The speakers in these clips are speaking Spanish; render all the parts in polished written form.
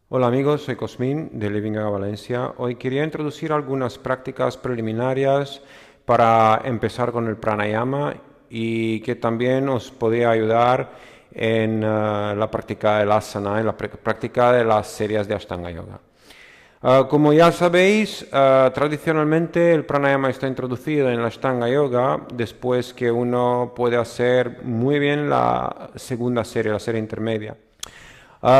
Hola amigos, soy Cosmin de Living Yoga Valencia. Hoy quería introducir algunas prácticas preliminarias para empezar con el pranayama y que también os podría ayudar en la práctica del asana, en la práctica de las series de Ashtanga Yoga. Como ya sabéis, tradicionalmente el pranayama está introducido en la Ashtanga Yoga después que uno puede hacer muy bien la segunda serie, la serie intermedia.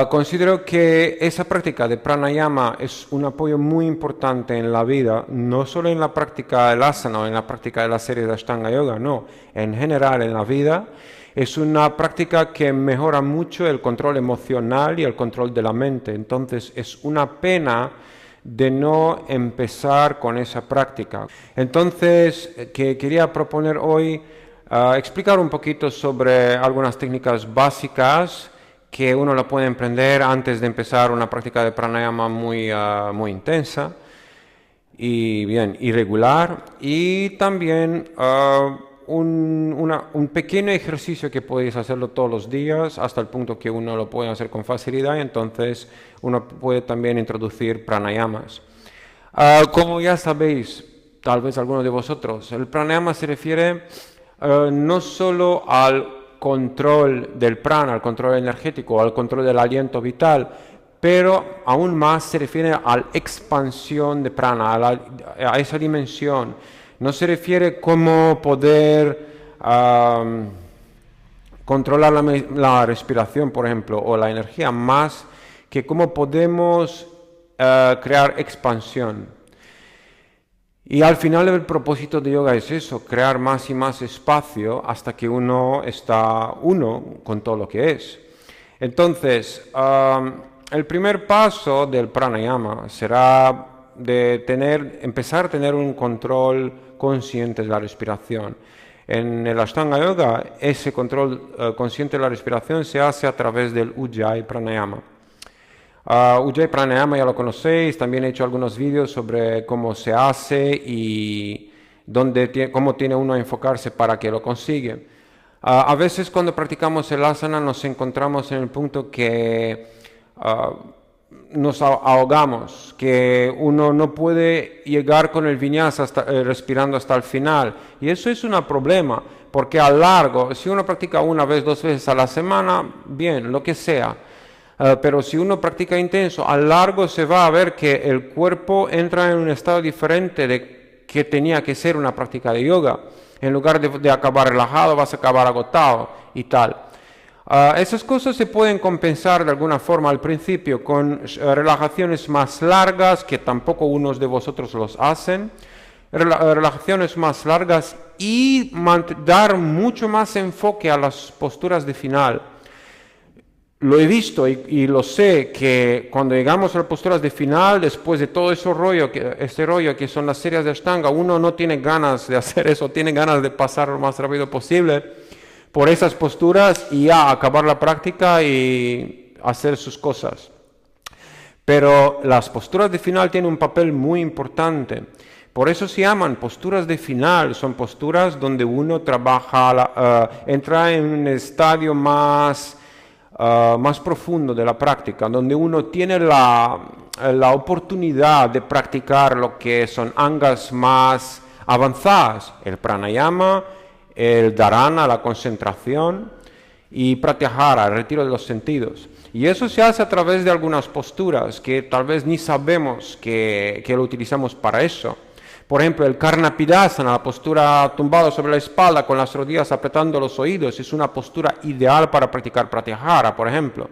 Considero que esa práctica de pranayama es un apoyo muy importante en la vida, no solo en la práctica del asana o en la práctica de la serie de Ashtanga Yoga, no, en general en la vida. Es una práctica que mejora mucho el control emocional y el control de la mente. Entonces es una pena de no empezar con esa práctica. Entonces, que quería proponer hoy explicar un poquito sobre algunas técnicas básicas que uno la puede emprender antes de empezar una práctica de pranayama muy intensa y bien irregular, y también un pequeño ejercicio que podéis hacerlo todos los días hasta el punto que uno lo puede hacer con facilidad, y entonces uno puede también introducir pranayamas. Como ya sabéis, tal vez algunos de vosotros, el pranayama se refiere no solo al control del prana, al control energético, al control del aliento vital, pero aún más se refiere a la expansión de prana, a esa dimensión. No se refiere cómo poder controlar la respiración, por ejemplo, o la energía, más que cómo podemos crear expansión. Y al final el propósito de yoga es eso, crear más y más espacio hasta que uno está uno con todo lo que es. Entonces, el primer paso del pranayama será de empezar a tener un control consciente de la respiración. En el Ashtanga Yoga, ese control consciente de la respiración se hace a través del Ujjayi Pranayama. Ujjayi Pranayama ya lo conocéis, también he hecho algunos vídeos sobre cómo se hace y cómo tiene uno que enfocarse para que lo consiga. A veces cuando practicamos el asana nos encontramos en el punto que nos ahogamos, que uno no puede llegar con el vinyasa respirando hasta el final. Y eso es un problema, porque a largo, si uno practica una vez, 2 veces a la semana, bien, lo que sea. Pero si uno practica intenso, a largo se va a ver que el cuerpo entra en un estado diferente de que tenía que ser una práctica de yoga. En lugar de acabar relajado, vas a acabar agotado y tal. Esas cosas se pueden compensar de alguna forma al principio con relajaciones más largas, que tampoco unos de vosotros los hacen. Relajaciones más largas y dar mucho más enfoque a las posturas de final. Lo he visto y lo sé que cuando llegamos a las posturas de final, después de todo ese rollo que son las series de Ashtanga, uno no tiene ganas de hacer eso, tiene ganas de pasar lo más rápido posible por esas posturas y ya acabar la práctica y hacer sus cosas. Pero las posturas de final tienen un papel muy importante. Por eso se llaman posturas de final, son posturas donde uno trabaja, entra en un estadio más profundo de la práctica, donde uno tiene la oportunidad de practicar lo que son angas más avanzadas, el pranayama, el dharana, la concentración, y pratyahara, el retiro de los sentidos. Y eso se hace a través de algunas posturas que tal vez ni sabemos que lo utilizamos para eso. Por ejemplo, el Karnapidasana, la postura tumbado sobre la espalda con las rodillas apretando los oídos, es una postura ideal para practicar pratyahara, por ejemplo.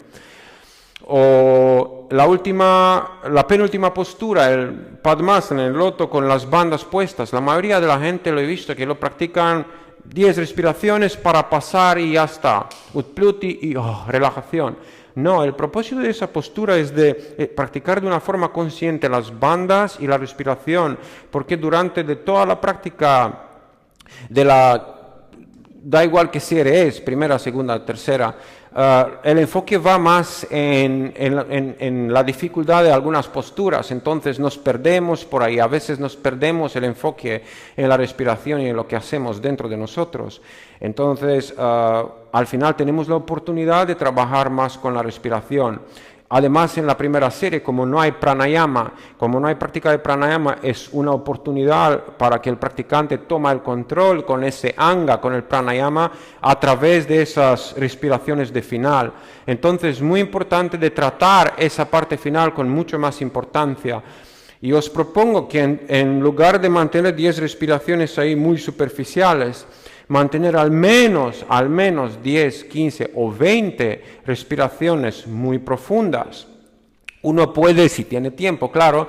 O la penúltima postura, el Padmasana, el loto con las bandas puestas. La mayoría de la gente lo he visto que lo practican 10 respiraciones para pasar y ya está. Utpluti y relajación. No, el propósito de esa postura es de practicar de una forma consciente las bandas y la respiración, porque durante toda la práctica da igual qué serie es, primera, segunda, tercera, el enfoque va más en la dificultad de algunas posturas, entonces nos perdemos por ahí, a veces nos perdemos el enfoque en la respiración y en lo que hacemos dentro de nosotros. Entonces, al final tenemos la oportunidad de trabajar más con la respiración. Además, en la primera serie, como no hay pranayama, como no hay práctica de pranayama, es una oportunidad para que el practicante tome el control con ese anga, con el pranayama, a través de esas respiraciones de final. Entonces, muy importante de tratar esa parte final con mucho más importancia. Y os propongo que en lugar de mantener 10 respiraciones ahí muy superficiales, mantener al menos 10, 15 o 20 respiraciones muy profundas. Uno puede, si tiene tiempo, claro,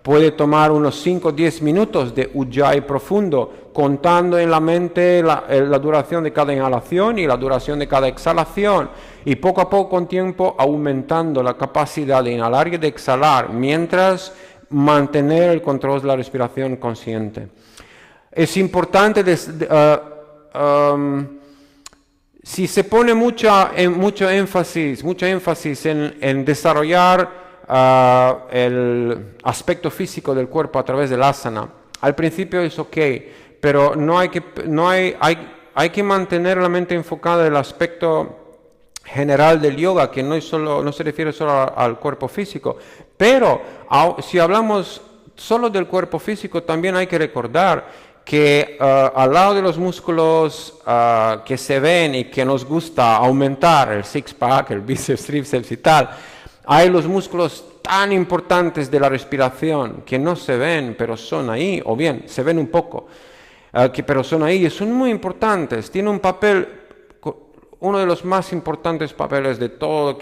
puede tomar unos 5 o 10 minutos de ujjayi profundo, contando en la mente la duración de cada inhalación y la duración de cada exhalación, y poco a poco con tiempo aumentando la capacidad de inhalar y de exhalar, mientras mantener el control de la respiración consciente. Es importante si se pone mucho énfasis en desarrollar el aspecto físico del cuerpo a través del asana, al principio es ok, pero hay que mantener la mente enfocada en el aspecto general del yoga, que no se refiere solo al cuerpo físico, pero si hablamos solo del cuerpo físico, también hay que recordar que al lado de los músculos que se ven y que nos gusta aumentar, el six-pack, el bíceps, tríceps y tal, hay los músculos tan importantes de la respiración que no se ven, pero son ahí, o bien se ven un poco, pero son ahí y son muy importantes. Tiene un papel, uno de los más importantes papeles de todo lo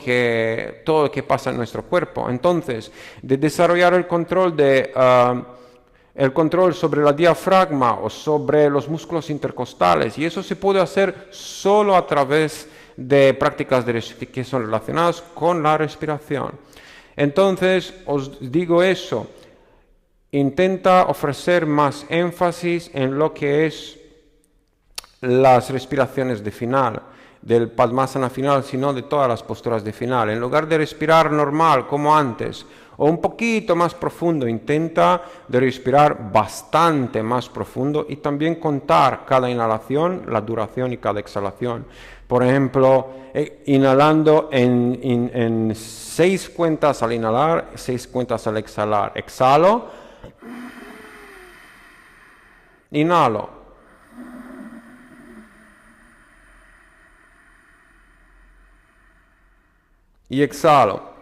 que pasa en nuestro cuerpo. Entonces, de desarrollar el control sobre la diafragma o sobre los músculos intercostales, y eso se puede hacer solo a través de prácticas que son relacionadas con la respiración. Entonces, os digo eso, intenta ofrecer más énfasis en lo que es las respiraciones de final, del Padmasana final, sino de todas las posturas de final. En lugar de respirar normal como antes, o un poquito más profundo, intenta de respirar bastante más profundo y también contar cada inhalación, la duración y cada exhalación. Por ejemplo, inhalando en 6 cuentas al inhalar, 6 cuentas al exhalar. Exhalo, inhalo, y exhalo.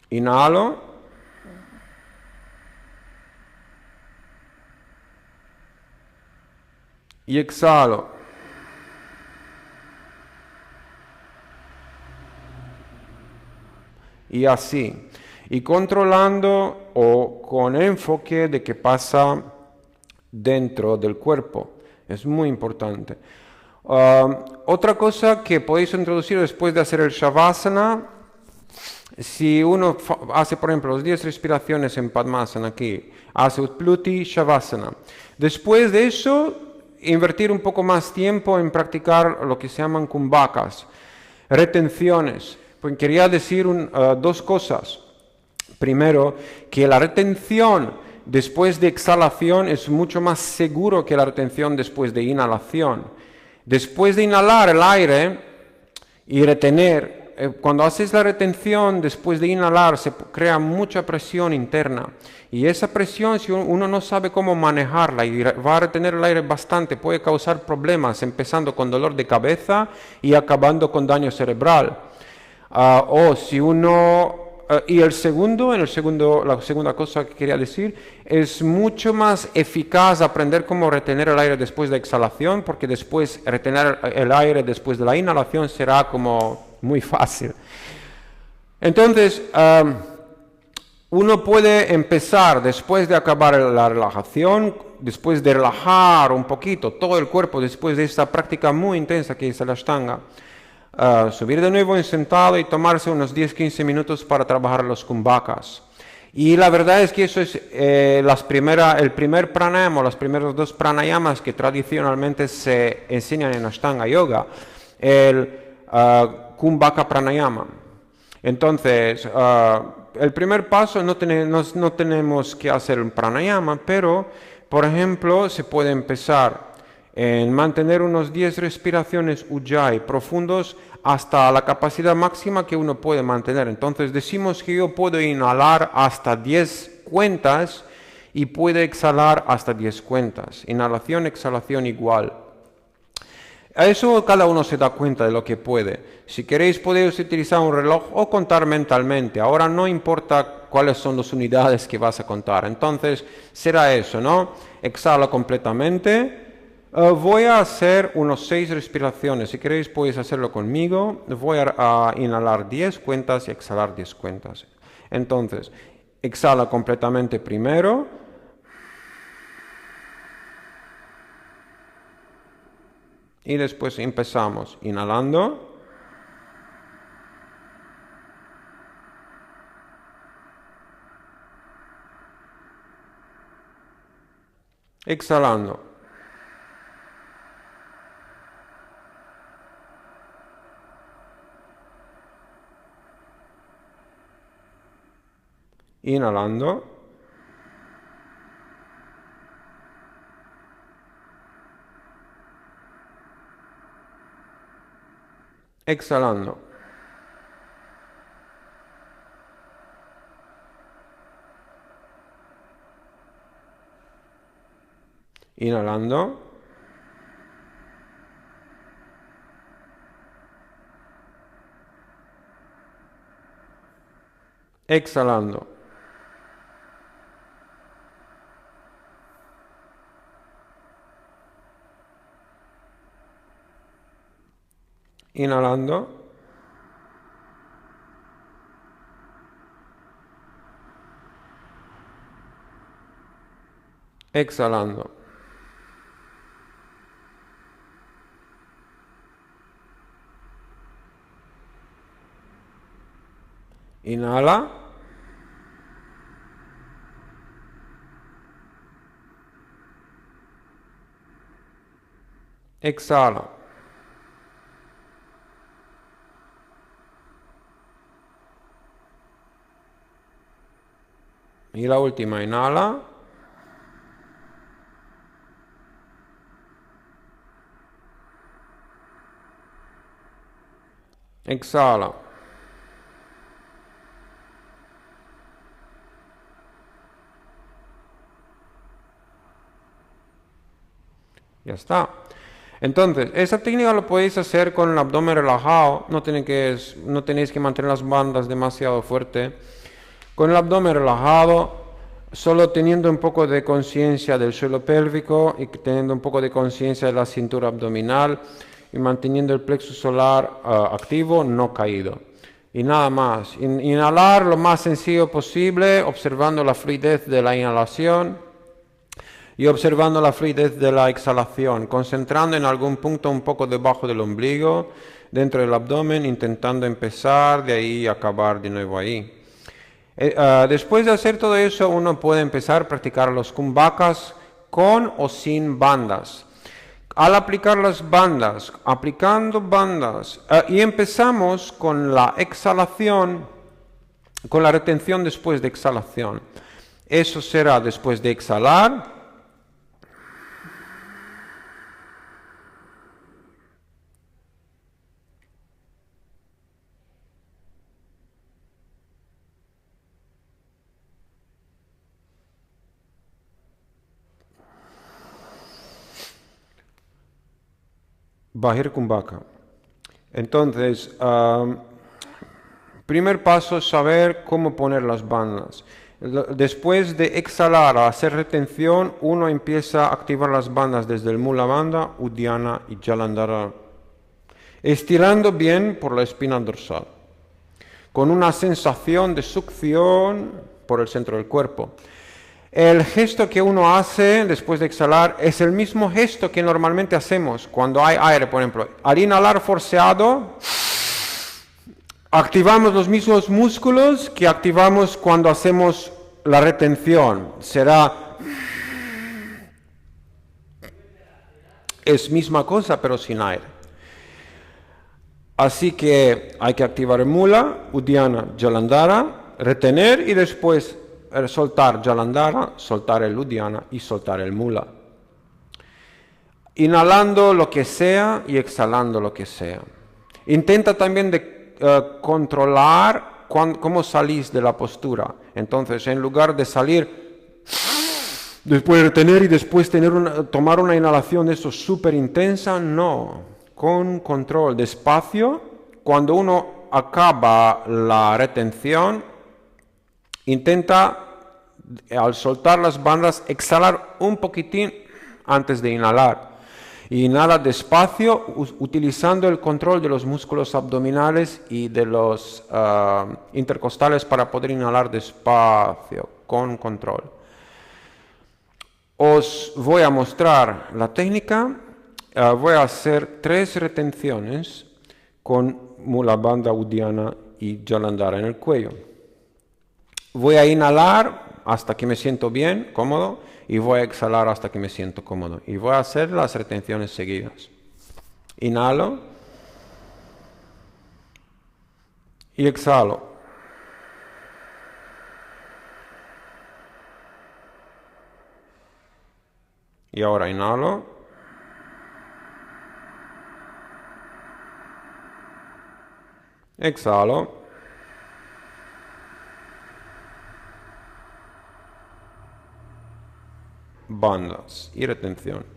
Inhalo. Y exhalo. Y así. Y controlando o con enfoque de qué pasa dentro del cuerpo. Es muy importante. Otra cosa que podéis introducir después de hacer el Shavasana, si uno hace, por ejemplo, las 10 respiraciones en Padmasana aquí, hace Utpluti Shavasana. Después de eso, invertir un poco más tiempo en practicar lo que se llaman kumbhakas, retenciones. Pues quería decir dos cosas. Primero, que la retención después de exhalación es mucho más seguro que la retención después de inhalación. Después de inhalar el aire y retener, cuando haces la retención después de inhalar se crea mucha presión interna, y esa presión, si uno no sabe cómo manejarla y va a retener el aire bastante, puede causar problemas, empezando con dolor de cabeza y acabando con daño cerebral. Y la segunda cosa que quería decir, es mucho más eficaz aprender cómo retener el aire después de exhalación, porque después retener el aire después de la inhalación será como muy fácil. Entonces, uno puede empezar después de acabar la relajación, después de relajar un poquito todo el cuerpo, después de esta práctica muy intensa que es el Ashtanga, subir de nuevo en sentado y tomarse unos 10-15 minutos para trabajar los kumbhakas. Y la verdad es que eso es el primer pranayama, los primeros 2 pranayamas que tradicionalmente se enseñan en Ashtanga Yoga, el Kumbhaka Pranayama. Entonces, el primer paso no tenemos que hacer un pranayama, pero, por ejemplo, se puede empezar en mantener unos 10 respiraciones Ujjayi profundos hasta la capacidad máxima que uno puede mantener. Entonces decimos que yo puedo inhalar hasta 10 cuentas y puedo exhalar hasta 10 cuentas. Inhalación, exhalación igual. A eso cada uno se da cuenta de lo que puede. Si queréis podéis utilizar un reloj o contar mentalmente. Ahora no importa cuáles son las unidades que vas a contar. Entonces será eso, ¿no? Exhala completamente. Voy a hacer unos 6 respiraciones. Si queréis podéis hacerlo conmigo. Voy a inhalar 10 cuentas y exhalar 10 cuentas. Entonces, exhala completamente primero. Y después empezamos inhalando. Exhalando. Inhalando. Exhalando. Inhalando. Exhalando. Inhalando. Exhalando. Inhala. Exhala. Y la última, inhala. Exhala. Ya está. Entonces, esa técnica lo podéis hacer con el abdomen relajado. No tenéis que mantener las bandas demasiado fuerte. Con el abdomen relajado, solo teniendo un poco de conciencia del suelo pélvico y teniendo un poco de conciencia de la cintura abdominal y manteniendo el plexo solar activo, no caído. Y nada más. Inhalar lo más sencillo posible, observando la fluidez de la inhalación y observando la fluidez de la exhalación, concentrando en algún punto un poco debajo del ombligo, dentro del abdomen, intentando empezar de ahí y acabar de nuevo ahí. Después de hacer todo eso, uno puede empezar a practicar los kumbhakas con o sin bandas. Al aplicar las bandas, aplicando bandas, y empezamos con la exhalación, con la retención después de exhalación. Eso será después de exhalar. Bahir Kumbhaka. Entonces, primer paso es saber cómo poner las bandas. Después de exhalar a hacer retención, uno empieza a activar las bandas desde el Mula Bandha, Uddiyana y Jalandhara, estirando bien por la espina dorsal, con una sensación de succión por el centro del cuerpo. El gesto que uno hace después de exhalar es el mismo gesto que normalmente hacemos cuando hay aire, por ejemplo. Al inhalar forceado, activamos los mismos músculos que activamos cuando hacemos la retención. Es misma cosa, pero sin aire. Así que hay que activar el Mula, Uddiyana, Jalandhara, retener y después soltar Jalandhara, soltar el Uddiyana y soltar el Mula. inhalando lo que sea y exhalando lo que sea. Intenta también controlar cómo salís de la postura. Entonces, en lugar de salir, después retener y después tomar una inhalación de eso súper intensa, no. Con control, despacio. Cuando uno acaba la retención, intenta, al soltar las bandas, exhalar un poquitín antes de inhalar. Inhala despacio, utilizando el control de los músculos abdominales y de los intercostales para poder inhalar despacio, con control. Os voy a mostrar la técnica. Voy a hacer 3 retenciones con Mula Bandha Uddiyana y Jalandhara en el cuello. Voy a inhalar hasta que me siento bien, cómodo, y voy a exhalar hasta que me siento cómodo. Y voy a hacer las retenciones seguidas. Inhalo y exhalo. Y ahora inhalo. Exhalo. Bandas y retención.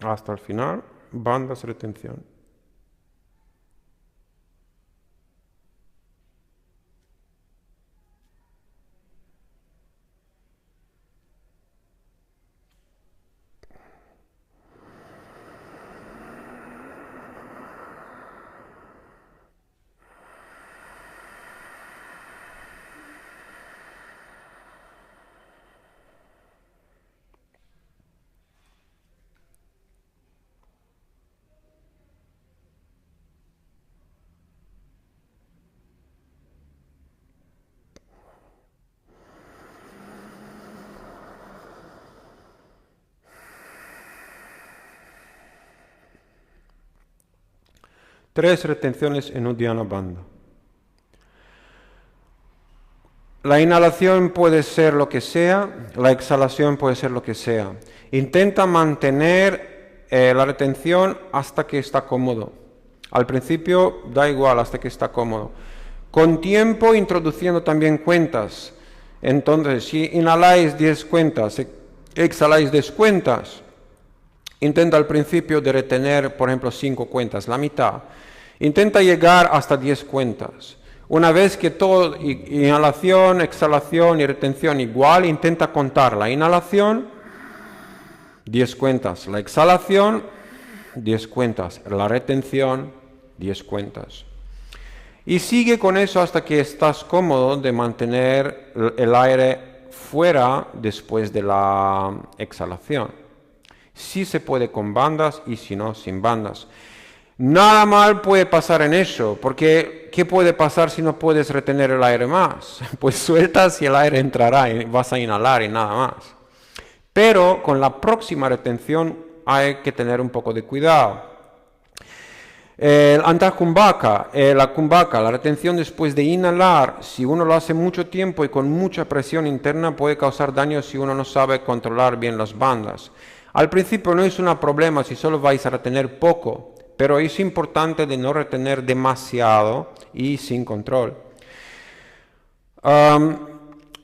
Hasta el final, bandas, retención. Tres retenciones en Uddiyana Bandha. La inhalación puede ser lo que sea, la exhalación puede ser lo que sea. Intenta mantener la retención hasta que está cómodo. Al principio da igual, hasta que está cómodo. Con tiempo introduciendo también cuentas. Entonces, si inhaláis 10 cuentas, exhaláis 10 cuentas, intenta al principio de retener, por ejemplo, 5 cuentas, la mitad. Intenta llegar hasta 10 cuentas. Una vez que todo, inhalación, exhalación y retención igual, intenta contar la inhalación, 10 cuentas. La exhalación, 10 cuentas. La retención, 10 cuentas. Y sigue con eso hasta que estás cómodo de mantener el aire fuera después de la exhalación. Sí se puede con bandas y si no, sin bandas. Nada mal puede pasar en eso, porque ¿qué puede pasar si no puedes retener el aire más? Pues sueltas y el aire entrará y vas a inhalar y nada más. Pero con la próxima retención hay que tener un poco de cuidado. El Antakumbhaka, la kumbhaka, la retención después de inhalar, si uno lo hace mucho tiempo y con mucha presión interna, puede causar daño si uno no sabe controlar bien las bandas. Al principio no es un problema si solo vais a retener poco, pero es importante de no retener demasiado y sin control.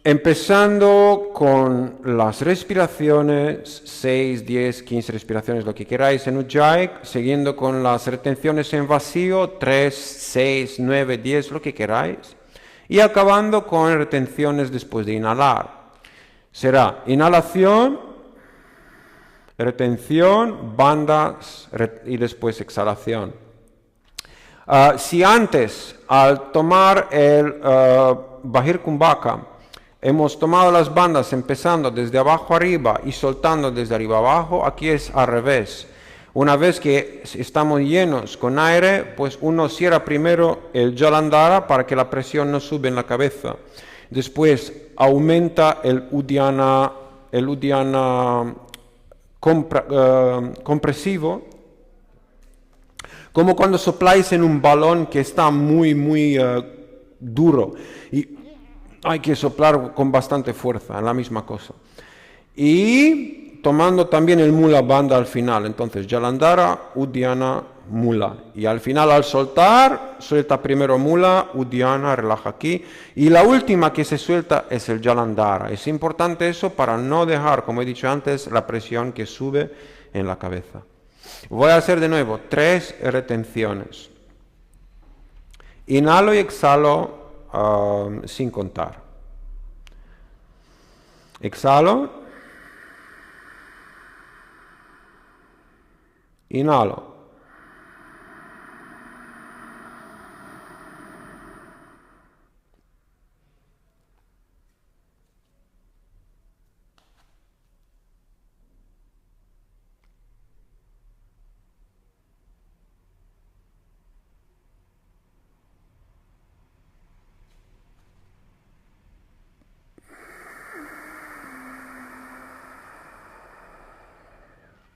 Empezando con las respiraciones, 6, 10, 15 respiraciones, lo que queráis en Ujjayi, siguiendo con las retenciones en vacío, 3, 6, 9, 10, lo que queráis, y acabando con retenciones después de inhalar. Será inhalación, retención, bandas y después exhalación. Si antes, al tomar el Bahir Kumbhaka, hemos tomado las bandas empezando desde abajo arriba y soltando desde arriba abajo, aquí es al revés. Una vez que estamos llenos con aire, pues uno cierra primero el Jalandhara para que la presión no sube en la cabeza. Después aumenta el Uddiyana compresivo, como cuando sopláis en un balón que está muy duro y hay que soplar con bastante fuerza, la misma cosa. Y tomando también el Mula Bandha al final, entonces Jalandhara, Uddiyana, Mula. Y al final al soltar, suelta primero Mula, Uddiyana, relaja aquí. Y la última que se suelta es el Jalandhara. Es importante eso para no dejar, como he dicho antes, la presión que sube en la cabeza. Voy a hacer de nuevo 3 retenciones. Inhalo y exhalo sin contar. Exhalo. Inhalo.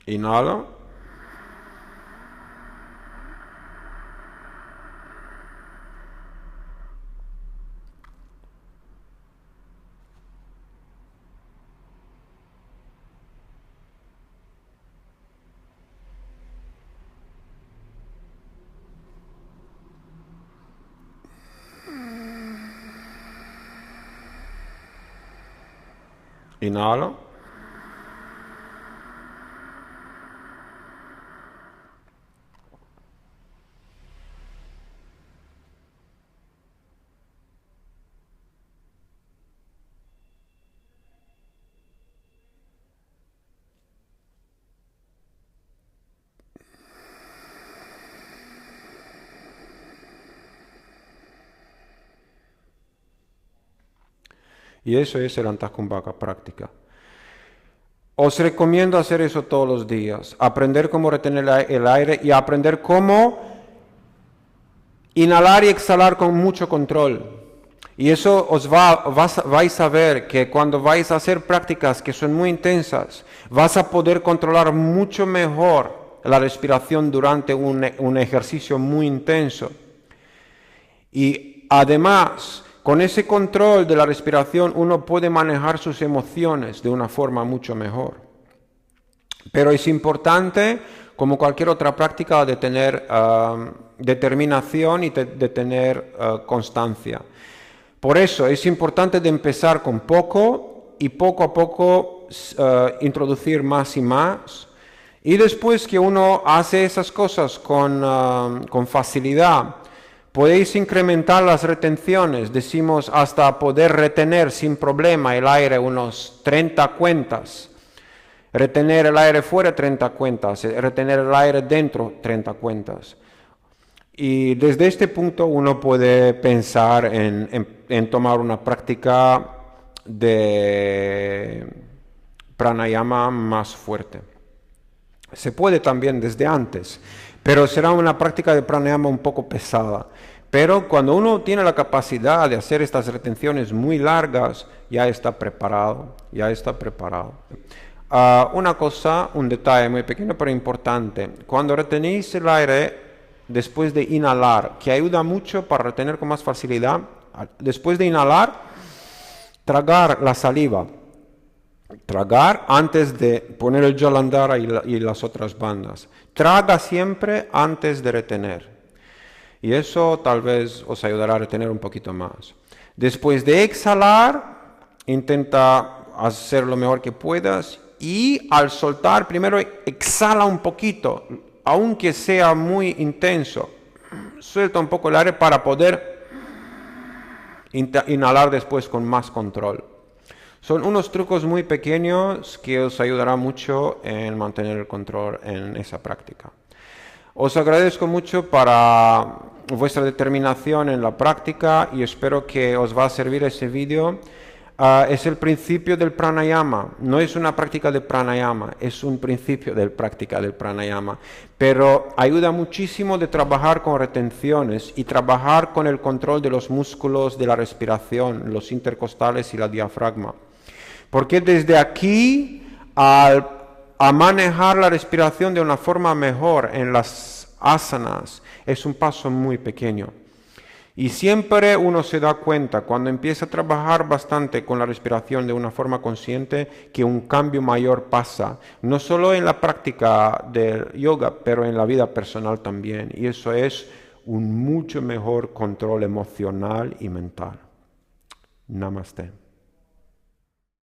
Inhalo. Inhalo. Y eso es el Antakumbhaka práctica. Os recomiendo hacer eso todos los días, aprender cómo retener el aire y aprender cómo inhalar y exhalar con mucho control. Y eso vais a ver que cuando vais a hacer prácticas que son muy intensas, vas a poder controlar mucho mejor la respiración durante un ejercicio muy intenso. Y además, con ese control de la respiración uno puede manejar sus emociones de una forma mucho mejor. Pero es importante, como cualquier otra práctica, de tener determinación y de tener constancia. Por eso es importante de empezar con poco y poco a poco introducir más y más. Y después que uno hace esas cosas con facilidad, podéis incrementar las retenciones, decimos hasta poder retener sin problema el aire unos 30 cuentas, retener el aire fuera 30 cuentas, retener el aire dentro 30 cuentas. Y desde este punto uno puede pensar en tomar una práctica de pranayama más fuerte. Se puede también desde antes, pero será una práctica de pranayama un poco pesada. Pero cuando uno tiene la capacidad de hacer estas retenciones muy largas, ya está preparado, una cosa, un detalle muy pequeño pero importante. Cuando retenéis el aire después de inhalar, que ayuda mucho para retener con más facilidad, después de inhalar, tragar la saliva. Tragar antes de poner el Jalandhara y las otras bandas. Traga siempre antes de retener. Y eso tal vez os ayudará a retener un poquito más. Después de exhalar, intenta hacer lo mejor que puedas. Y al soltar, primero exhala un poquito, aunque sea muy intenso. Suelta un poco el aire para poder inhalar después con más control. Son unos trucos muy pequeños que os ayudarán mucho en mantener el control en esa práctica. Os agradezco mucho para vuestra determinación en la práctica y espero que os va a servir ese vídeo. es el principio del pranayama. No es una práctica de pranayama, es un principio de práctica del pranayama. Pero ayuda muchísimo de trabajar con retenciones y trabajar con el control de los músculos de la respiración, los intercostales y la diafragma. Porque desde aquí, a manejar la respiración de una forma mejor en las asanas, es un paso muy pequeño. Y siempre uno se da cuenta, cuando empieza a trabajar bastante con la respiración de una forma consciente, que un cambio mayor pasa, no solo en la práctica del yoga, pero en la vida personal también. Y eso es un mucho mejor control emocional y mental. Namaste.